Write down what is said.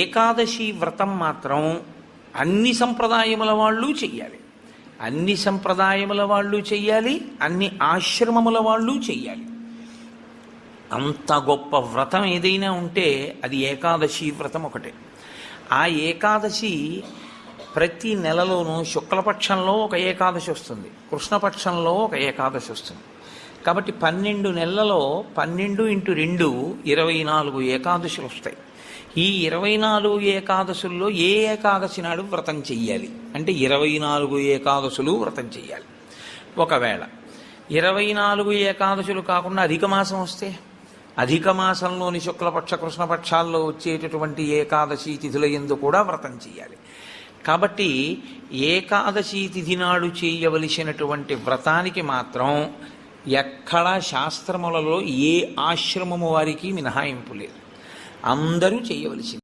ఏకాదశి వ్రతం మాత్రం అన్ని సంప్రదాయముల వాళ్ళు చెయ్యాలి. అన్ని సంప్రదాయముల వాళ్ళు చెయ్యాలి, అన్ని ఆశ్రమముల వాళ్ళు చెయ్యాలి. అంత గొప్ప వ్రతం ఏదైనా ఉంటే అది ఏకాదశి వ్రతం ఒకటే. ఆ ఏకాదశి ప్రతి నెలలోనూ శుక్లపక్షంలో ఒక ఏకాదశి వస్తుంది, కృష్ణపక్షంలో ఒక ఏకాదశి వస్తుంది. కాబట్టి 12 నెలలలో 12 × 2 24 ఏకాదశులు వస్తాయి. ఈ 24 ఏకాదశుల్లో ఏ ఏకాదశి నాడు వ్రతం చెయ్యాలి అంటే 24 ఏకాదశులు వ్రతం చెయ్యాలి. ఒకవేళ 24 ఏకాదశులు కాకుండా అధిక మాసం వస్తే అధిక మాసంలోని శుక్లపక్ష కృష్ణపక్షాల్లో వచ్చేటటువంటి ఏకాదశి తిథుల యందు కూడా వ్రతం చెయ్యాలి. కాబట్టి ఏకాదశి తిథి నాడు చేయవలసినటువంటి వ్రతానికి మాత్రం ఎక్కడా శాస్త్రములలో ఏ ఆశ్రమము వారికి మినహాయింపు లేదు, అందరూ చేయవలసింది.